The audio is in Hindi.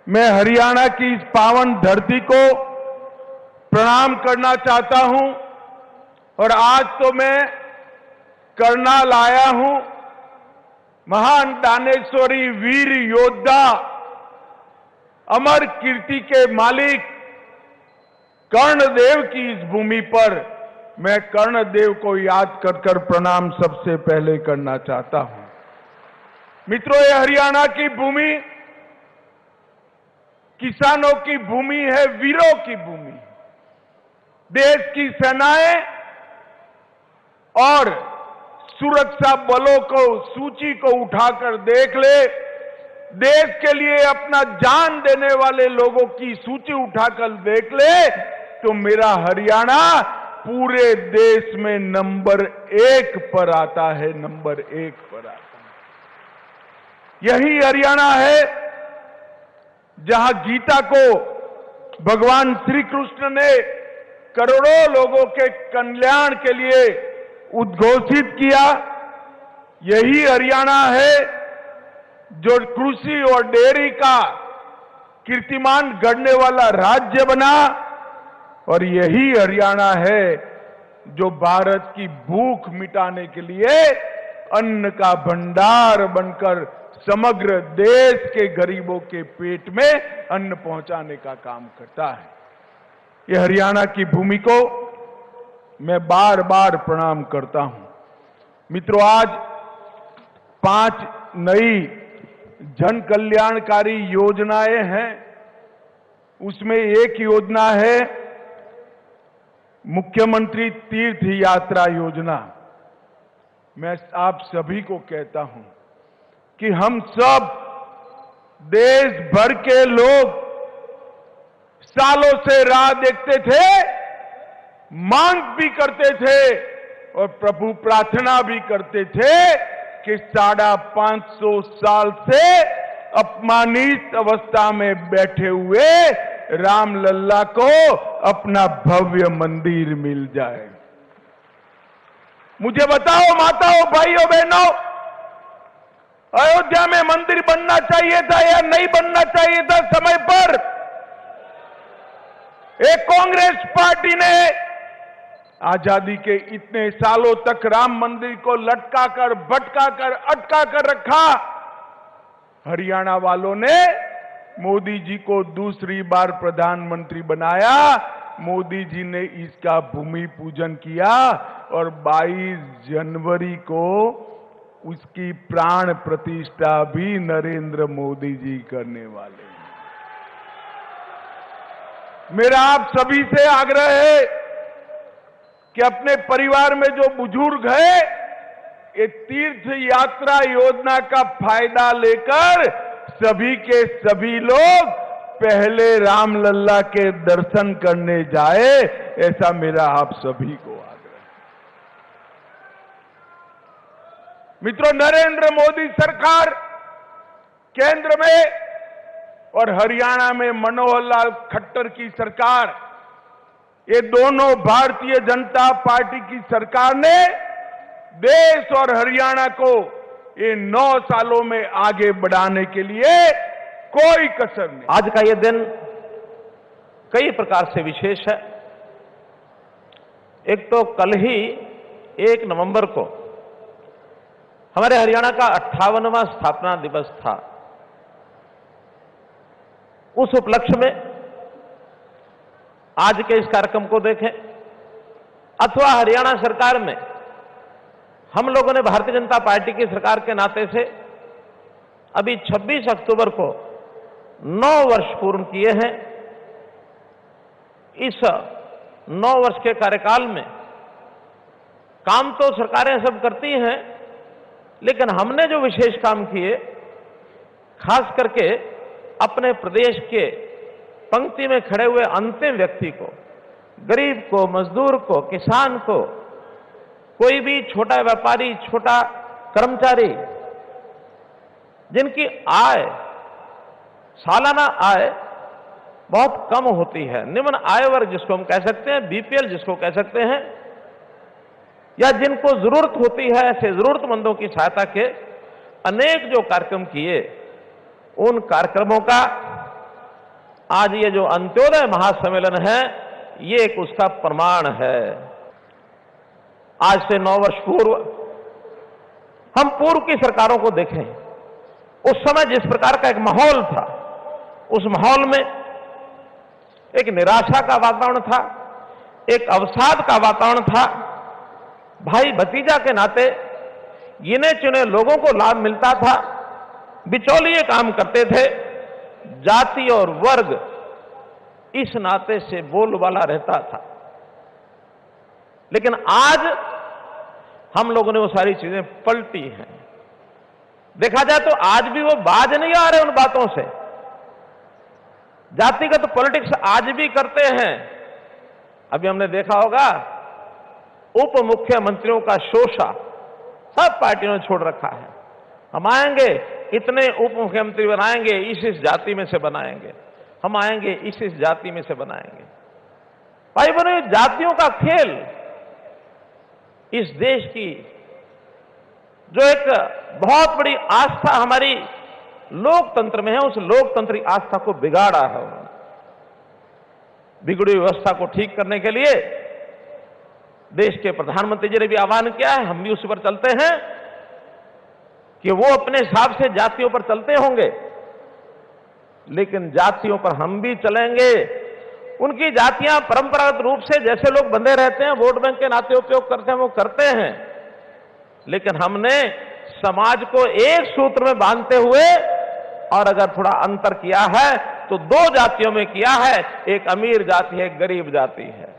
मैं हरियाणा की इस पावन धरती को प्रणाम करना चाहता हूं और आज तो मैं करनाल आया हूं। महान दानेश्वरी वीर योद्धा, अमर कीर्ति के मालिक कर्णदेव की इस भूमि पर मैं कर्णदेव को याद कर प्रणाम सबसे पहले करना चाहता हूं। मित्रों, ये हरियाणा की भूमि किसानों की भूमि है, वीरों की भूमि। देश की सेनाएं और सुरक्षा बलों को सूची को उठाकर देख ले, देश के लिए अपना जान देने वाले लोगों की सूची उठाकर देख ले, तो मेरा हरियाणा पूरे देश में नंबर 1 पर आता है, नंबर 1 पर आता है। यही हरियाणा है जहां गीता को भगवान श्री कृष्ण ने करोड़ों लोगों के कल्याण के लिए उद्घोषित किया। यही हरियाणा है जो कृषि और डेयरी का कीर्तिमान गढ़ने वाला राज्य बना, और यही हरियाणा है जो भारत की भूख मिटाने के लिए अन्न का भंडार बनकर समग्र देश के गरीबों के पेट में अन्न पहुंचाने का काम करता है। ये हरियाणा की भूमि को मैं बार बार प्रणाम करता हूं। मित्रों, आज 5 नई जन कल्याणकारी योजनाएं हैं। उसमें एक योजना है मुख्यमंत्री तीर्थ यात्रा योजना। मैं आप सभी को कहता हूं कि हम सब देश भर के लोग सालों से राह देखते थे, मांग भी करते थे और प्रभु प्रार्थना भी करते थे कि 550 साल से अपमानित अवस्था में बैठे हुए रामलल्ला को अपना भव्य मंदिर मिल जाए। मुझे बताओ माताओं, भाइयों, बहनों, अयोध्या में मंदिर बनना चाहिए था या नहीं बनना चाहिए था समय पर? एक कांग्रेस पार्टी ने आजादी के इतने सालों तक राम मंदिर को लटकाकर, भटकाकर, अटकाकर रखा। हरियाणा वालों ने मोदी जी को दूसरी बार प्रधानमंत्री बनाया। मोदी जी ने इसका भूमि पूजन किया और 22 जनवरी को उसकी प्राण प्रतिष्ठा भी नरेंद्र मोदी जी करने वाले हैं। मेरा आप सभी से आग्रह है कि अपने परिवार में जो बुजुर्ग है, ये तीर्थ यात्रा योजना का फायदा लेकर सभी के सभी लोग पहले रामलल्ला के दर्शन करने जाए, ऐसा मेरा आप सभी को आग्रह है। मित्रों, नरेंद्र मोदी सरकार केंद्र में और हरियाणा में मनोहर लाल खट्टर की सरकार, ये दोनों भारतीय जनता पार्टी की सरकार ने देश और हरियाणा को ये 9 सालों में आगे बढ़ाने के लिए कोई कसर नहीं। आज का ये दिन कई प्रकार से विशेष है। एक तो कल ही 1 नवंबर को हमारे हरियाणा का 58वां स्थापना दिवस था। उस उपलक्ष्य में आज के इस कार्यक्रम को देखें अथवा हरियाणा सरकार में हम लोगों ने भारतीय जनता पार्टी की सरकार के नाते से अभी 26 अक्टूबर को 9 वर्ष पूर्ण किए हैं। इस 9 वर्ष के कार्यकाल में काम तो सरकारें सब करती हैं, लेकिन हमने जो विशेष काम किए, खास करके अपने प्रदेश के पंक्ति में खड़े हुए अंतिम व्यक्ति को, गरीब को, मजदूर को, किसान को, कोई भी छोटा व्यापारी, छोटा कर्मचारी जिनकी आय, सालाना आय बहुत कम होती है, निम्न आय वर्ग जिसको हम कह सकते हैं, बीपीएल जिसको कह सकते हैं, या जिनको जरूरत होती है, ऐसे जरूरतमंदों की सहायता के अनेक जो कार्यक्रम किए, उन कार्यक्रमों का आज ये जो अंत्योदय महासम्मेलन है, ये एक उसका प्रमाण है। आज से 9 वर्ष पूर्व हम पूर्व की सरकारों को देखें, उस समय जिस प्रकार का एक माहौल था, उस माहौल में एक निराशा का वातावरण था, एक अवसाद का वातावरण था। भाई भतीजा के नाते गिने चुने लोगों को लाभ मिलता था, बिचौलिए काम करते थे, जाति और वर्ग इस नाते से बोलबाला रहता था। लेकिन आज हम लोगों ने वो सारी चीजें पलटी हैं। देखा जाए तो आज भी वो बाज नहीं आ रहे उन बातों से। जातिगत पॉलिटिक्स आज भी करते हैं। अभी हमने देखा होगा उप मुख्यमंत्रियों का शोषा सब पार्टियों ने छोड़ रखा है। हम आएंगे, इतने उप मुख्यमंत्री बनाएंगे, इस जाति में से बनाएंगे, हम आएंगे इस जाति में से बनाएंगे। भाई बने, जातियों का खेल इस देश की जो एक बहुत बड़ी आस्था हमारी लोकतंत्र में है, उस लोकतंत्री आस्था को बिगाड़ा है उन्होंने। बिगड़ी व्यवस्था को ठीक करने के लिए देश के प्रधानमंत्री जी ने भी आह्वान किया है, हम भी उसी पर चलते हैं कि वो अपने हिसाब से जातियों पर चलते होंगे, लेकिन जातियों पर हम भी चलेंगे। उनकी जातियां परंपरागत रूप से जैसे लोग बंधे रहते हैं, वोट बैंक के नाते उपयोग करते हैं, वो करते हैं, लेकिन हमने समाज को एक सूत्र में बांधते हुए और अगर थोड़ा अंतर किया है तो 2 जातियों में किया है, एक अमीर जाति है, एक गरीब जाति है।